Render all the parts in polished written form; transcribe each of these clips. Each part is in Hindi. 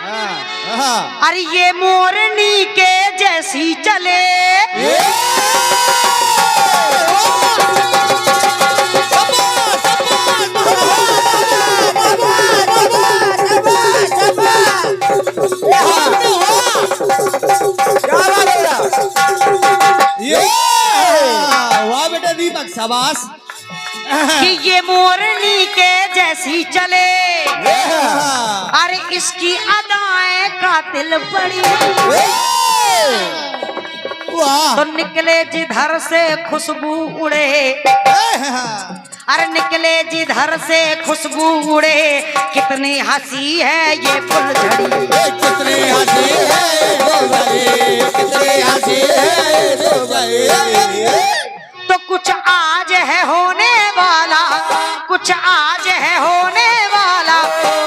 अरे ये मोरनी के जैसी चले, वाह बेटा दीपक शाबाश। कि ये मोरनी के जैसी चले, अरे इसकी अदाएं कातिल बड़ी, तो निकले जिधर से खुशबू उड़े, अरे निकले जिधर से खुशबू उड़े, कितनी हंसी है ये फुलझड़ी, कितनी हंसी है, कितनी हंसी है। तो कुछ आज है होने वाला, कुछ आज है होने वाला,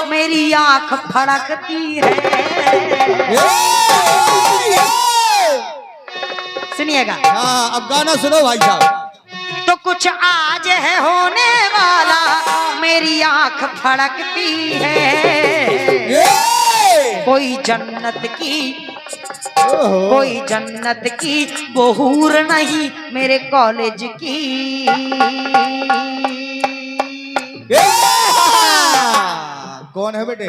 मेरी आंख फड़कती है। सुनिएगा। हाँ अब गाना सुनो भाई साहब। तो कुछ आज है होने वाला, मेरी आंख फड़कती है। कोई जन्नत की, कोई जन्नत की बहूर नहीं मेरे कॉलेज की। कौन है बेटे?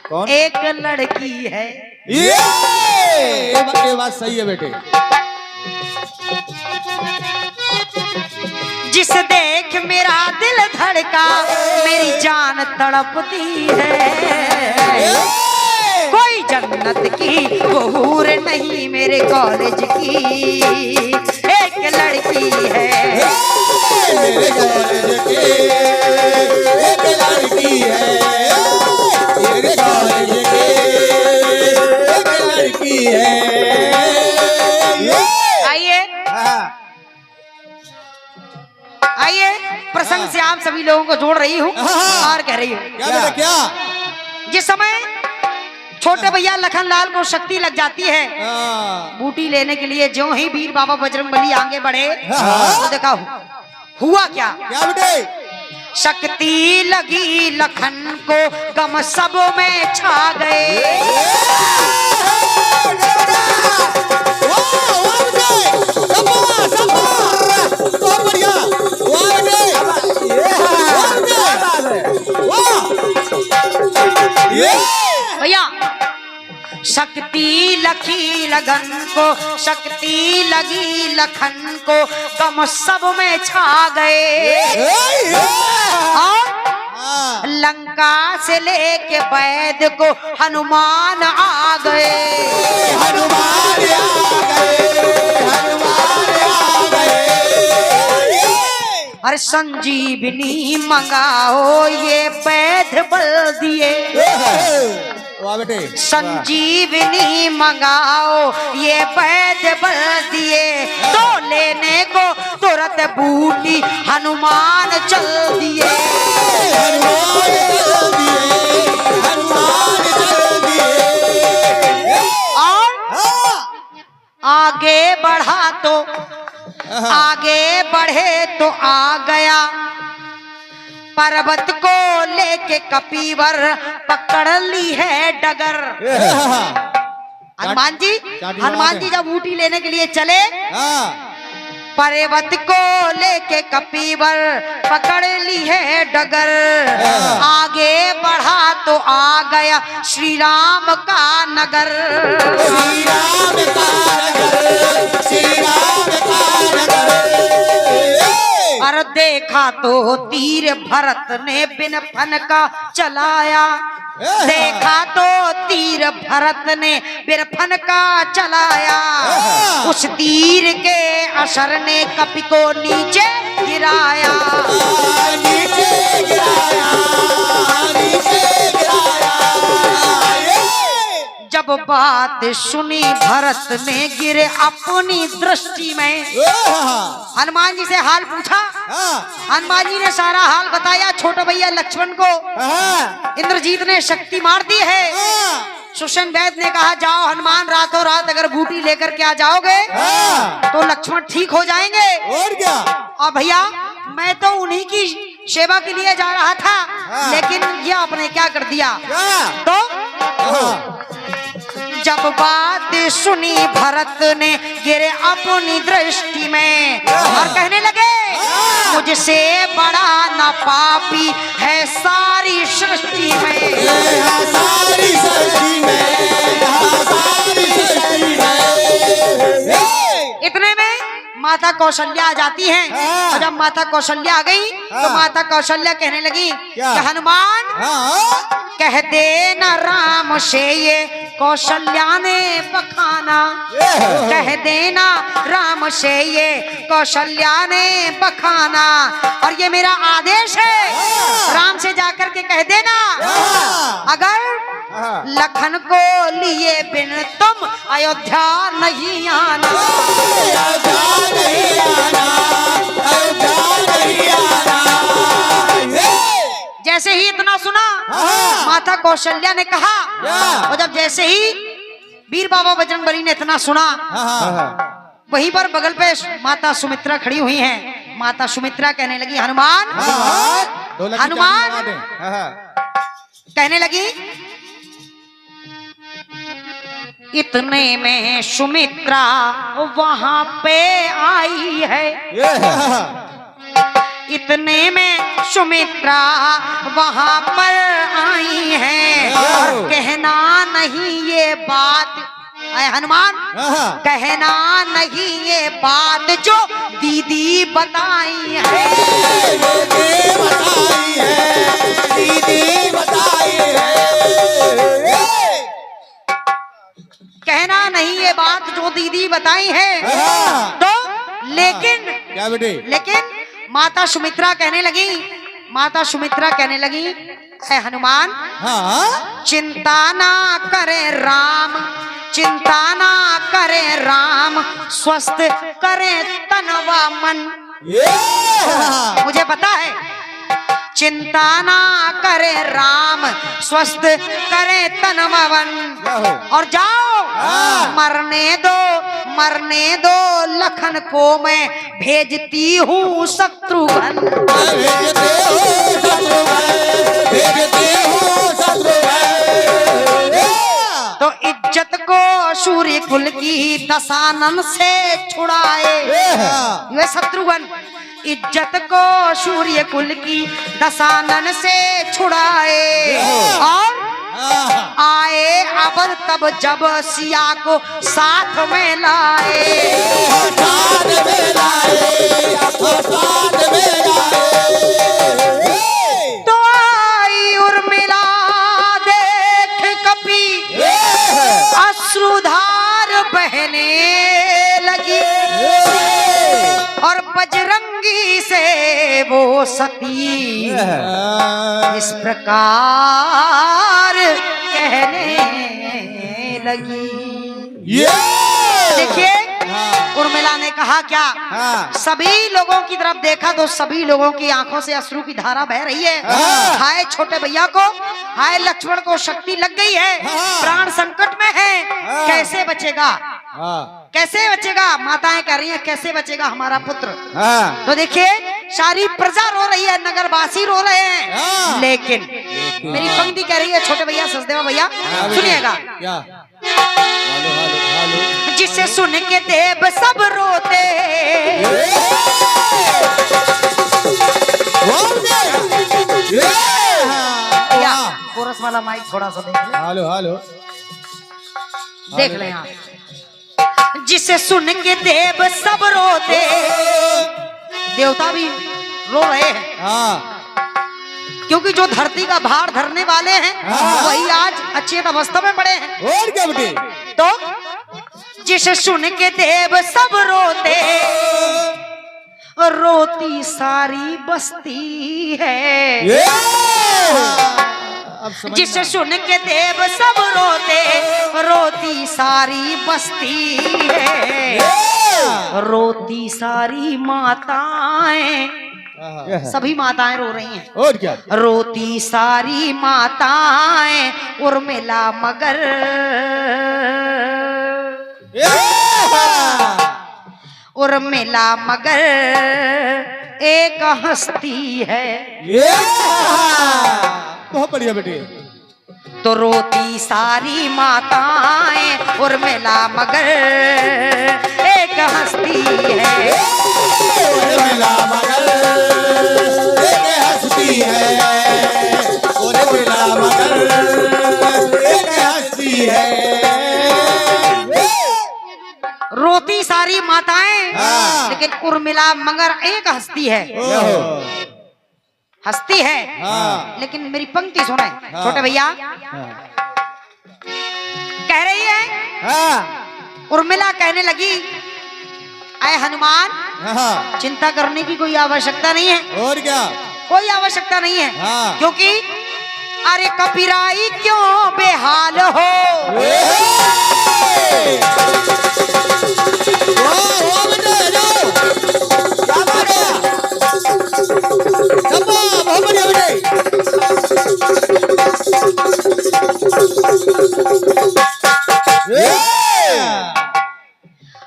कौन? एक लड़की है। ये बात सही है बेटे। जिस देख मेरा दिल धड़का, मेरी जान तड़पती है। कोई जन्नत की बहूर नहीं मेरे कॉलेज की, एक लड़की है मेरे कॉलेज की, एक लड़की है मेरे कॉलेज की, एक लड़की है। आइए आइए, प्रसंग से आप सभी लोगों को जोड़ रही हूँ और कह रही हूँ। क्या बेटा क्या? जिस समय छोटे भैया लखनलाल को शक्ति लग जाती है बूटी लेने के लिए, ज्यों ही वीर बाबा बजरंगबली आगे बढ़े, तो देखा हुआ क्या? क्या बेटे? शक्ति लगी लखन को, गम सब में छा गए। भैया शक्ति लखी लगन को, शक्ति लगी लखन को, गम सब में छा गए। और लंका से लेके वैद को हनुमान आ गए। हनुमान आ गए, हनुमान आ गए। अरे संजीवनी मंगाओ ये वैद बल दिए, वाह बेटे। संजीवनी मंगाओ ये वैद बल दिए, तो लेने को तुरंत बूटी हनुमान चल दिए। हनुमान चल दिए, हनुमान चल दिए। और आगे बढ़ा तो, आगे बढ़े तो आ गया पर्वत को लेके कपीवर, पकड़ ली है डगर। हनुमान जी जब ऊटी लेने के लिए चले, पर्वत को लेके कपीवर, पकड़ ली है डगर। आगे बढ़ा तो आ गया श्री राम का नगर। श्री राम का नगर, श्री राम का नगर। और देखा तो तीर भरत ने बिन फन का चलाया, देखा तो तीर भरत ने बिन फन का चलाया। उस तीर के असर ने कपि को नीचे गिराया, नीचे गिराया, नीचे गिराया। जब बात सुनी भरत ने गिरे अपनी दृष्टि में। हनुमान जी से हाल पूछा, हनुमान जी ने सारा हाल बताया। छोटे भैया लक्ष्मण को इंद्रजीत ने शक्ति मार दी है। सुषेण वैद्य ने कहा जाओ हनुमान, रातों रात अगर बूटी लेकर के आ जाओगे तो लक्ष्मण ठीक हो जाएंगे। और क्या? और भैया मैं तो उन्हीं की सेवा के लिए जा रहा था, लेकिन ये आपने क्या कर दिया? तो जब बात सुनी भरत ने गिरे अपनी दृष्टि में और कहने लगे मुझसे बड़ा न पापी है सारी सृष्टि में, सारी सृष्टि में, सारी सृष्टि में। इतने में माता कौशल्या आ जाती हैं। और जब माता कौशल्या आ गई तो माता कौशल्या कहने लगी कि हनुमान कह दे न राम से ये कौशल्या ने बखाना, कह देना राम से ये कौशल्या ने बखाना, और ये मेरा आदेश है राम से जाकर के कह देना अगर लखन को लिए बिन तुम अयोध्या नहीं आना, जैसे ही इतना सुना माता कौशल्या ने कहा, और जब जैसे ही वीर बाबा बजरंगबली ने इतना सुना वहीं पर बगल पे माता सुमित्रा खड़ी हुई हैं। माता सुमित्रा कहने लगी हनुमान, हनुमान कहने लगी इतने में सुमित्रा वहां पे आई है, इतने में सुमित्रा वहां पर आई है, और कहना नहीं ये बात हनुमान, कहना नहीं ये बात जो दीदी बताई है, दीदी बताई है। कहना नहीं ये बात जो दीदी बताई है। तो लेकिन क्या बेटे, लेकिन माता सुमित्रा कहने लगी, माता सुमित्रा कहने लगी है हनुमान चिंता ना करे राम, चिंता ना करे राम, स्वस्थ करे तन व मन। मुझे पता है चिंता ना करे राम, स्वस्थ करे तन व मन, और जाओ मरने दो लखन को मैं भेजती हूँ शत्रुघ्न। तो इज्जत को सूर्य कुल की दशानन से छुड़ाए, ये शत्रुघ्न इज्जत को सूर्य कुल की दशानन से छुड़ाए, और आए अब तब जब सिया को साथ में लाए, तो आई उर्मिला देख कपी अश्रुधार बहने लगी, और बजरंगी से वो सती इस प्रकार कहने लगी। देखिए उर्मिला ने कहा क्या, सभी लोगों की तरफ देखा तो सभी लोगों की आंखों से अश्रु की धारा बह रही है। हाय छोटे भैया को, हाय लक्ष्मण को शक्ति लग गई है, प्राण संकट में है, कैसे बचेगा, कैसे बचेगा। माताएं कह रही हैं कैसे बचेगा हमारा पुत्र। तो देखिए सारी प्रजा रो रही है, नगरवासी रो रहे हैं, लेकिन मेरी पंक्ति कह रही है छोटे भैया सचदेवा भैया सुनिएगा, जिसे सुन के देव सब रोते, कोरस वाला माइक थोड़ा सा देख ले, हेलो देख ले यहाँ, जिसे सुन के देव सब रोते, देवता भी रो रहे हैं, क्योंकि जो धरती का भार धरने वाले हैं वही आज अचेत अवस्था में पड़े हैं। और क्या बेटे, तो जिसे सुन के देव सब रोते, रोती सारी बस्ती है, जिसे सुन के देव सब रोते, रोती सारी बस्ती है, रोती सारी माताएं, सभी माताएं रो रही हैं, और क्या, रोती सारी माताएं उर्मिला मगर, उर्मिला मगर एक हस्ती है, बहुत बढ़िया बेटे। तो रोती सारी माताएं उर्मिला मगर एक हस्ती है। उर्मिला मगर एक हस्ती है, उर्मिला मगर एक हस्ती है। रोती सारी माताएं हाँ। लेकिन उर्मिला मगर एक हस्ती है। हस्ती है हाँ। लेकिन मेरी पंक्ति सुने हाँ। छोटे भैया। हाँ। कह रही है हाँ। उर्मिला कहने लगी, अय हनुमान, हाँ। चिंता करने की कोई आवश्यकता नहीं है। और क्या? कोई आवश्यकता नहीं है। हाँ। क्योंकि अरे कपिराई क्यों बेहाल हो।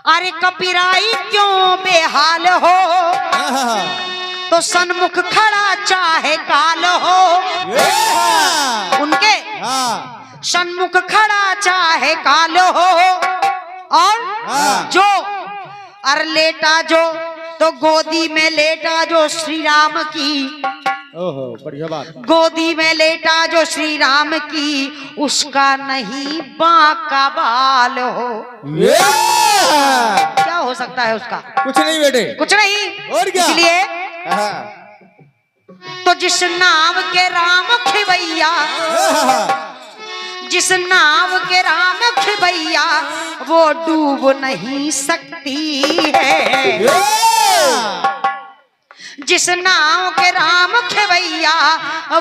अरे कपिराई क्यों बेहाल हो, तो सन्मुख खड़ा चाहे काल हो। उनके सन्मुख खड़ा चाहे काल हो, और जो अरे लेटा जो तो गोदी में लेटा जो श्री राम की। ओहो, बढ़िया बात। गोदी में लेटा जो श्री राम की, उसका नहीं बांका बाल हो। क्या हो सकता है उसका? कुछ नहीं बेटे, कुछ नहीं। और क्या? इसलिए तो जिस नाम के राम खिवैया, जिस नाव के राम खिवैया, वो डूब नहीं सकती है। जिस नाव के राम खिवैया,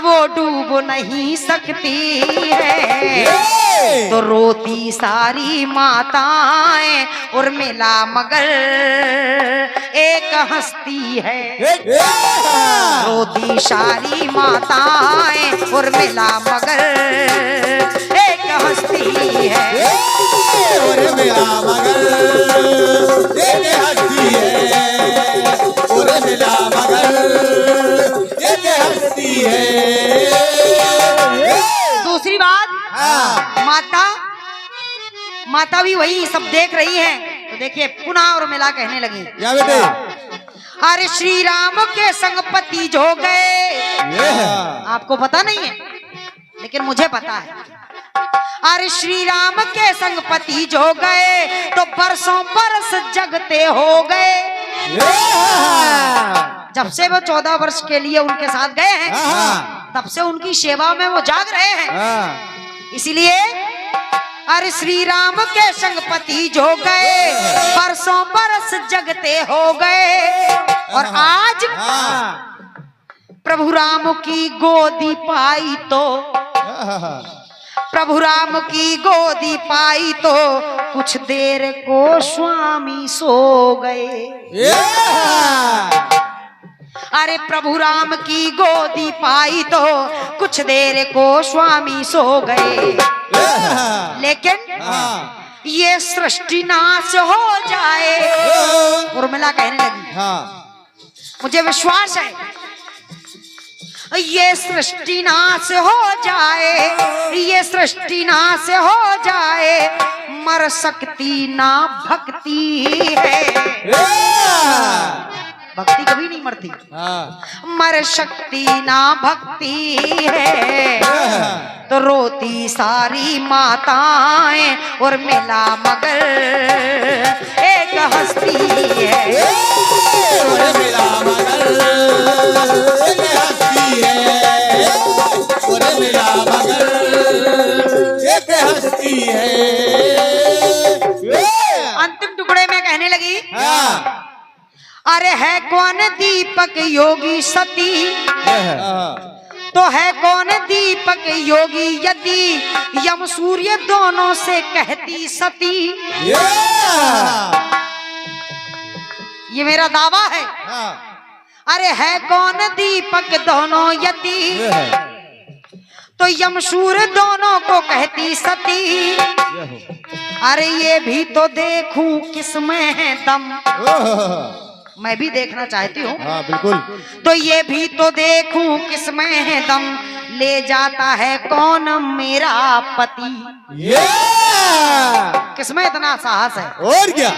वो डूब नहीं सकती है। तो रोती सारी माताएं उर्मिला मगर एक हस्ती है। रोती सारी माताएं उर्मिला मगर एक हस्ती है। उर्मिला मगर एक हस्ती है, उर्मिला मगर एक हस्ती है। दूसरी बात, माता भी वही सब देख रही है। तो देखिए पुनः उर्मिला कहने लगी, क्या बेटे? अरे श्री राम के संग पति जो गए। आपको पता नहीं है लेकिन मुझे पता है। अरे श्री राम के संग पति जो गए, तो बरसों बरस जगते हो गए। जब से वो 14 वर्ष के लिए उनके साथ गए हैं, तब से उनकी सेवा में वो जाग रहे हैं। इसीलिए अरे श्री राम के संग पति जो गए, बरसों बरस जगते हो गए। और आज प्रभु राम की गोदी पाई तो, प्रभु राम की गोदी पाई तो, कुछ देर को स्वामी सो गए। अरे प्रभु राम की गोदी पाई तो, कुछ देर को स्वामी सो गए। लेकिन ये सृष्टि नाश हो जाए। उर्मिला कहने लगी, मुझे विश्वास है ये सृष्टि नाश हो जाए, ये सृष्टि नाश हो जाए, मर सकती ना भक्ति है। भक्ति कभी नहीं मरती। मर शक्ति ना भक्ति है। तो रोती सारी माताएं उर्मिला मगर एक हस्ती है। उर्मिला मगर एक हस्ती है, उर्मिला मगर एक हस्ती है। अंतिम टुकड़े में कहने लगी, अरे है कौन दीपक योगी सती, तो है कौन दीपक योगी यदि यम सूर्य दोनों से कहती सती। ये मेरा दावा है। अरे है कौन दीपक दोनों यदि, तो यम सूर्य दोनों को कहती सती। अरे ये भी तो देखूं किसमें है दम, मैं भी देखना चाहती हूँ। बिल्कुल। तो ये भी तो देखूं किसमें है दम, ले जाता है कौन मेरा पति। किसमें इतना साहस है? और क्या?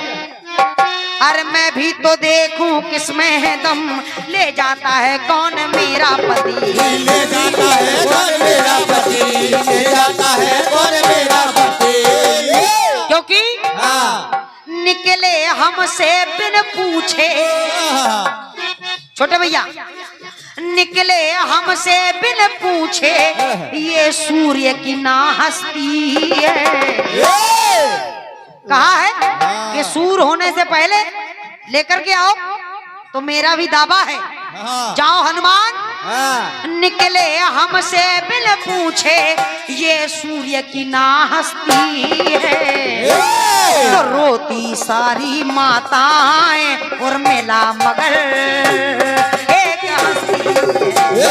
अरे मैं भी तो देखूं किसमें है दम, ले जाता है कौन मेरा पति। ले जाता है कौन मेरा पति, ले जाता है कौन मेरा पति। क्योंकि निकले हमसे बिन पूछे, छोटे भैया, निकले हमसे बिन पूछे, ये सूर्य की ना हस्ती है। कहा है कि सूर्य होने से पहले लेकर के आओ तो मेरा भी दावा है। जाओ हनुमान, निकले हमसे बिन पूछे, ये सूर्य की ना हस्ती है। तो रोती सारी माताएं और मेला मगर एक हस्ती है।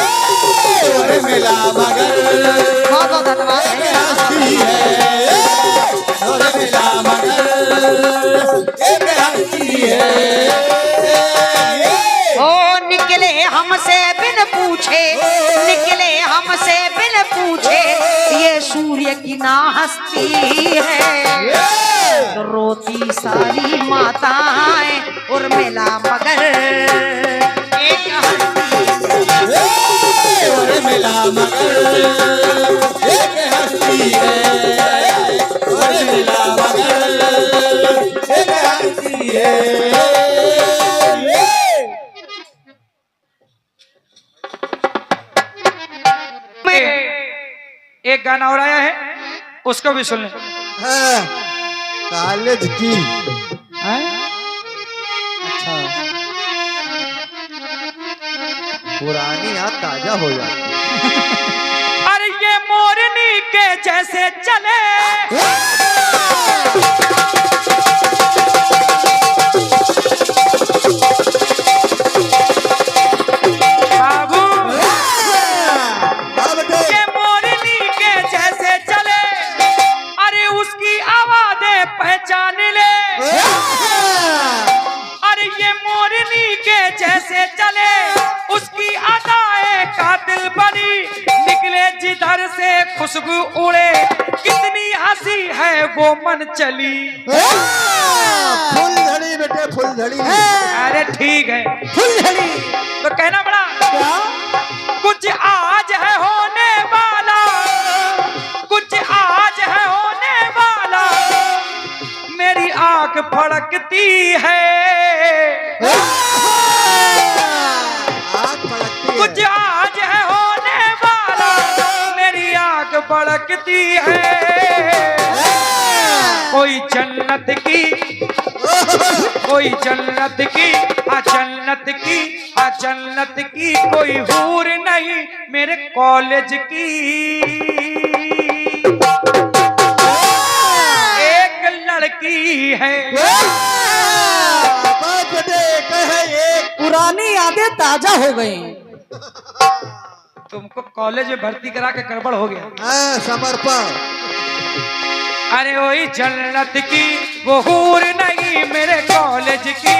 और मेला मगर बहुत बहुत धन्यवाद है। और मेला मगर एक हस्ती है। ओ निकले हमसे बिन पूछे, निकले हमसे बिन पूछे, ये सूर्य की ना हस्ती है। तो रोती सारी माताएं और मेला मगर एक हस्ती है। और मेला मगर एक हस्ती है। और मेला मगर एक हस्ती है। एक गाना और आया है, उसको भी सुन लें। कॉलेज की अच्छा, पुरानी याद ताजा हो जाती। अरे ये मोरनी के जैसे चले, बाबू ये मोरनी के जैसे चले, अरे उसकी आवाज़ें पहचान ले। अरे ये मोरनी के जैसे चले, उसकी अदाएं कातिल बनी, निकले जिधर से खुशबू उड़े, कितनी हंसी है वो मन चली। फुलझड़ी बेटे फुलझड़ी। अरे ठीक है, फुलझड़ी तो कहना बड़ा कुछ आज है होने वाला, कुछ आज है होने वाला, मेरी आंख फड़कती है। कुछ आज है होने वाला, मेरी आंख फड़कती है। कोई जन्नत की, कोई जन्नत की, जन्नत की, जन्नत की कोई हूर नहीं मेरे कॉलेज की। एक लड़की है। पुरानी यादें ताजा हो गई। तुमको कॉलेज में भर्ती करा के गड़बड़ हो गया। समर्पण। अरे वही जन्नत की वो हूर नहीं मेरे कॉलेज की,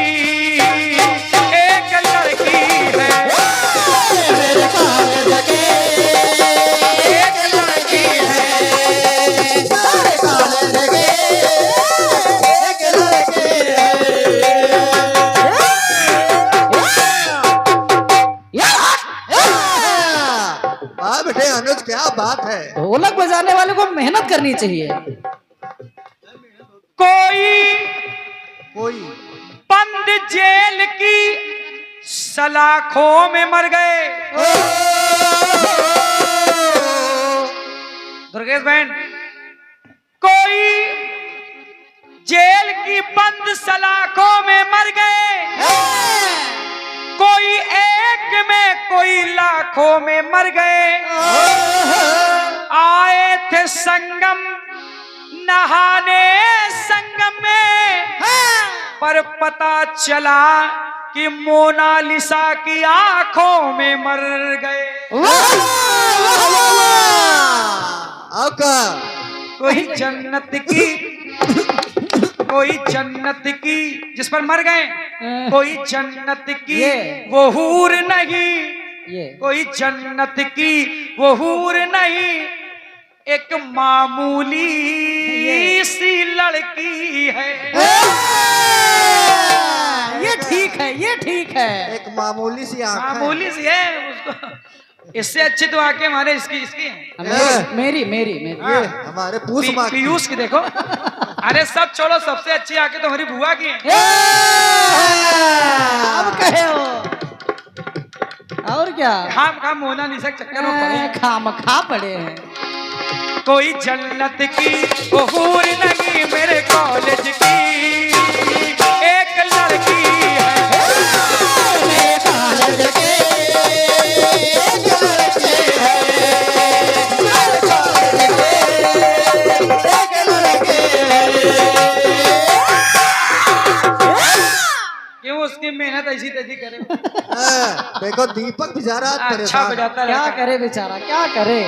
एक लड़की है मेरे कॉलेज की, एक लड़की है मेरे कॉलेज की, एक लड़की है। बेटे अनुज क्या बात है। ढोलक बजाने वाले को मेहनत करनी चाहिए। कोई बंद जेल की सलाखों में मर गए। दुर्गेश बहन, कोई जेल की बंद सलाखों में मर गए, कोई एक में कोई लाखों में मर गए। आए थे संगम नहाने संगम में, पर पता चला कि मोनालिसा की आंखों में मर गए। कोई जन्नत की, कोई जन्नत की जिस पर मर गए, कोई जन्नत की वो हूर नहीं ये कोई जन्नत की वो हूर नहीं, एक मामूली सी लड़की है। ये ठीक है, ये ठीक है। एक मामूली सी आंख है। मामूली सी है उसको, इससे अच्छी तो आके हमारे इसकी हैं। मेरी मेरी ये हमारे पूछ मार पीयूष की देखो। अरे सब छोड़ो, सबसे अच्छी आके तो हमारी बुआ की है। अब कहे हो और क्या? खाम मोनालिसा के चक्कर में पड़े। खाम खा पड़े हैं। कोई जन्नत की वो हूर नहीं, मेरे कॉलेज की एक लड़की है। क्यों उसकी मेहनत ऐसी तैसी करे। देखो दीपक बेचारा अच्छा बजाता क्या रहता है। करे बेचारा, क्या करे?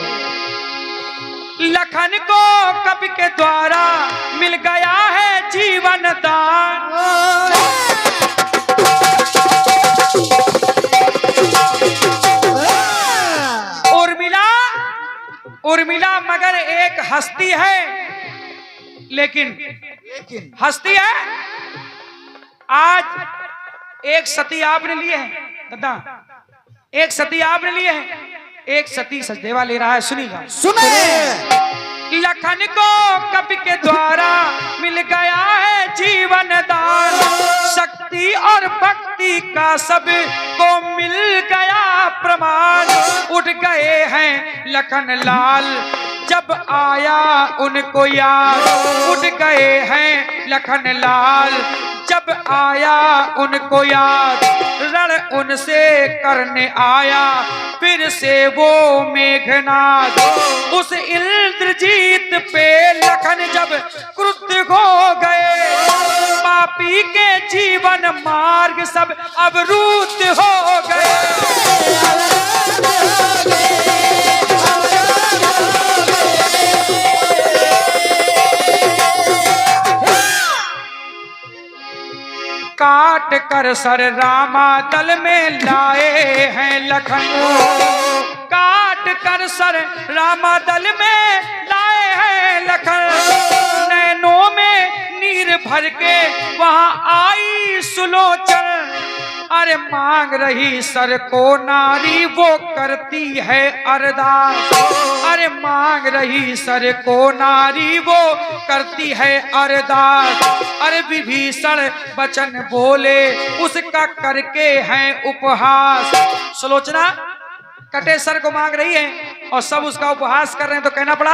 लखन को कवि के द्वारा मिल गया है जीवन दान। उर्मिला मगर एक हस्ती है, लेकिन हस्ती है। आज एक सती आपने लिए है दादा, एक सती आपने लिए है, एक सती सचदेवा ले रहा है। सुनिएगा, सुने। लखन को कवि के द्वारा मिल गया है जीवन दान, शक्ति और भक्ति का सब को मिल गया प्रमाण। उठ गए हैं लखन लाल जब आया उनको याद, उठ गए हैं लखन लाल जब आया उनको याद। रण उनसे करने आया फिर से वो मेघनाद, उस इंद्रजीत पे लखन जब क्रुद्ध हो गए, पापी के जीवन मार्ग सब अवरुद्ध हो गए। काट कर सर रामा दल में लाए हैं लखन, काट कर सर रामा दल में लाए हैं लखन। नैनों में नीर भर के वहां आई सुलोचन, अरे मांग रही सर को नारी वो करती है अरदास, अरे मांग रही सर को नारी वो करती है अरदास। अरे विभीषण वचन बोले उसका करके हैं उपहास। सुलोचना कटे सर को मांग रही है और सब उसका उपहास कर रहे हैं, तो कहना पड़ा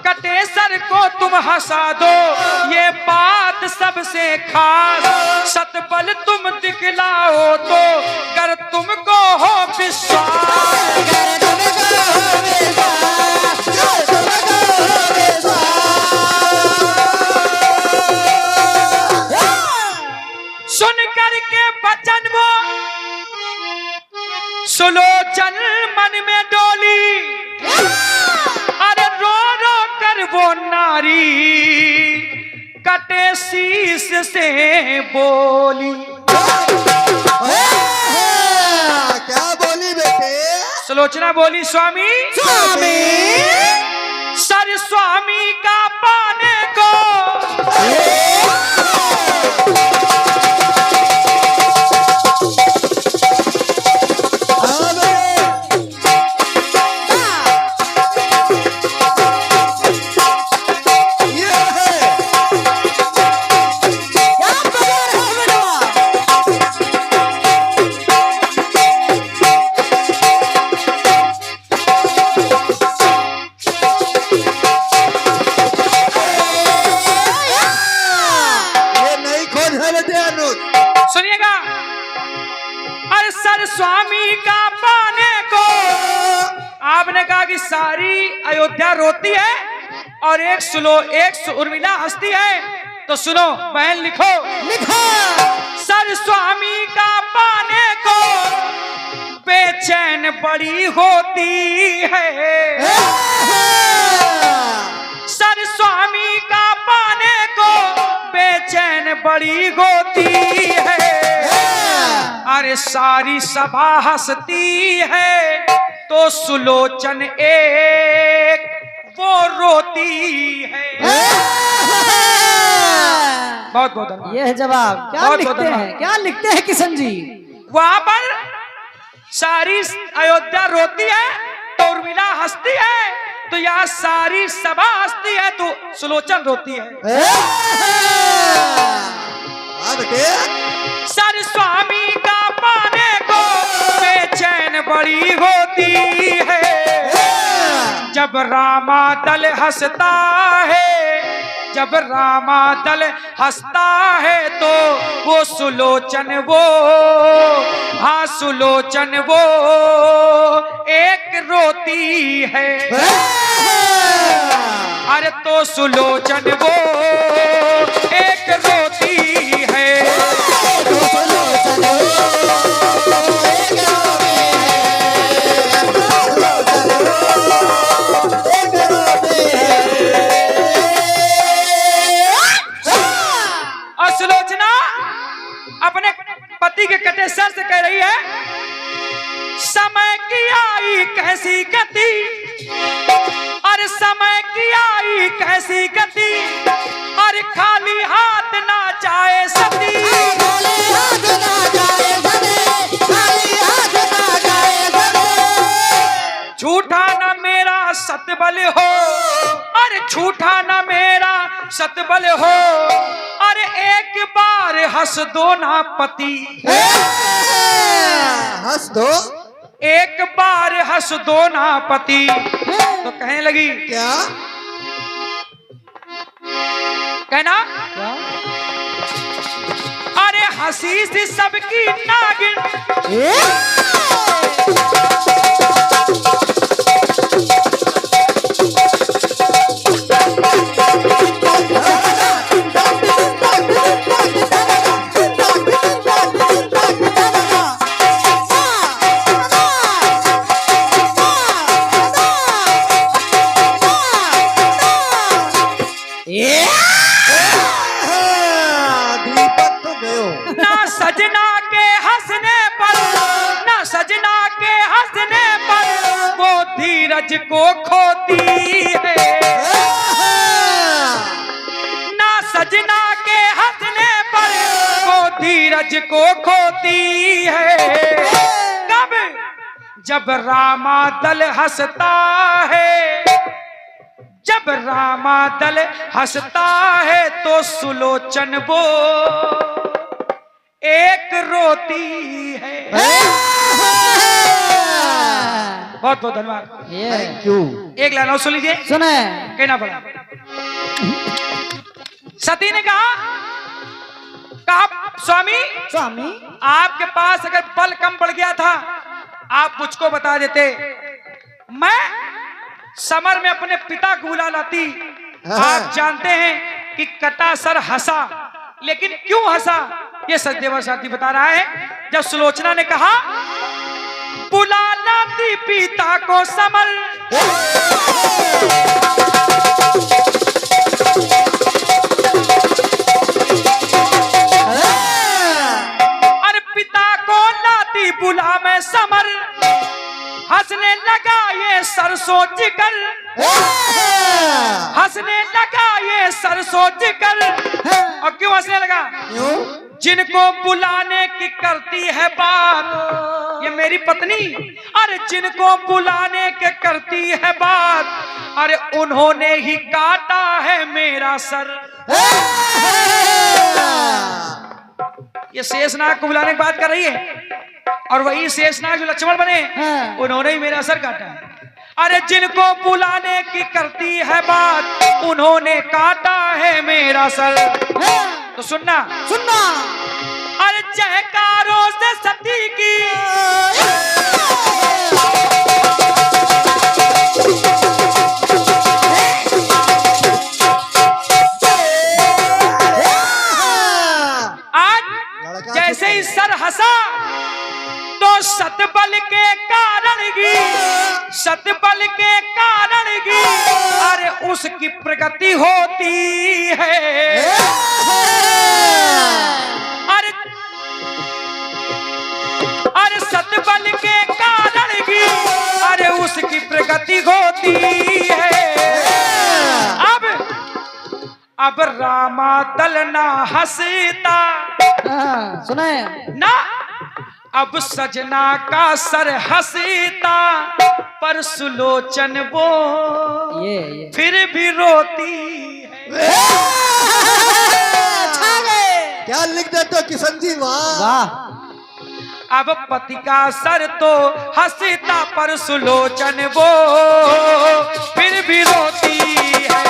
कटे सर को तुम हंसा दो ये बात सबसे खास, सतबल तुम दिखलाओ तो कर तुमको हो विश्वास। सुन करके बचन वो सुलोचन मन में डोली, अरे रो रो कर वो नारी कटे शीश से बोली। क्या बोली बेटे? सुलोचना बोली स्वामी स्वामी सर स्वामी का पाने को सुनिएगा, अरे सर स्वामी का पाने को आपने कहा कि सारी अयोध्या रोती है और एक उर्मिला हंसती है, तो सुनो बहन लिखो सर स्वामी का पाने को बेचैन बड़ी होती है, सर स्वामी का पाने को बेचैन बड़ी होती है। अरे सारी सभा हंसती है तो सुलोचन एक वो रोती है। बहुत बहुत धन्यवाद। ये है जवाब। क्या बहुत लिखते धन्यवाद। हैं, क्या लिखते हैं किशन जी? वहां पर सारी अयोध्या रोती है तो उर्मिला हंसती है, तो यहाँ सारी सभा हंसती है तो सुलोचन रोती है। सर स्वामी का पाने को बेचैन बड़ी होती है, जब रामा दल हंसता है, जब रामा दल हंसता है तो वो सुलोचन वो, हाँ सुलोचन वो एक रोती है। अरे तो सुलोचन वो एक रोती है। और सुलोचना अपने पति के कटे सर से कह रही है, समय की आई कैसी गति, अरे समय की आई कैसी गति, अरे खाली हाथ ना जाए सती, झूठा ना मेरा सतबल हो, अरे झूठा ना मेरा सतबल हो, अरे एक बार हंस दो ना पति, हंस दो, एक बार हंस दो ना पति। तो कहने लगी क्या कहना, क्या? अरे हंसी सी सबकी नागिन, ना सजना के हंसने पर, ना सजना के हंसने पर वो धीरज को खोती है, ना सजना के हंसने पर वो धीरज को खोती है। कब? जब रामा दल हंसता है, जब रामा दल हंसता है तो सुलोचन वो एक रोती है। बहुत बहुत धन्यवाद। Thank you. एक लाइन और सुन लीजिए, सुने कहना पड़ा। सती ने कहा स्वामी, स्वामी आपके पास अगर बल कम पड़ गया था आप मुझको बता देते, मैं समर में अपने पिता को बुला लाती। आप जानते हैं कि कटा सर हंसा, लेकिन क्यों हंसा ये सचदेवा साथी बता रहा है। जब सुलोचना ने कहा बुला लाती पिता को समर, अरे पिता को लाती बुला मैं समर, हंसने लगा ये सरसों जिगर, हंसने लगा ये सरसों जिगर। और क्यों हंसने लगा? जिनको बुलाने की करती है बात ये मेरी पत्नी, अरे जिनको बुलाने के करती है बात, अरे उन्होंने ही काटा है मेरा सर। ये शेषनाग को बुलाने की बात कर रही है, और वही शेषनाग जो लक्ष्मण बने उन्होंने ही मेरा सर काटा है। अरे जिनको बुलाने की करती है बात उन्होंने काटा है मेरा सर। तो सुनना सुनना, अरे जयकारों से सती की, आज जैसे ही सर हंसा तो सतबल के कारण की, सतबल के कारण की, अरे उसकी प्रगति होती है। अरे हाथ बल के कारण ही अरे उसकी प्रगति होती है। अब रामा दल ना हंसता सुने ना, अब सजना का सर हंसता, पर सुलोचन वो ये फिर भी रोती है। क्या लिख देते हो किशन जी, वाह वाह। अब पति का सर तो हंसता, पर सुलोचन वो फिर भी रोती है।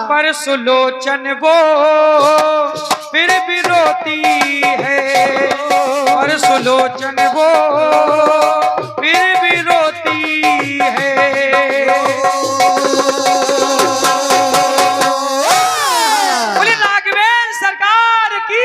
पर सुलोचन वो फिर भी रोती है, पर सुलोचन वो फिर भी रोती है। बोले राघवेंद्र सरकार की।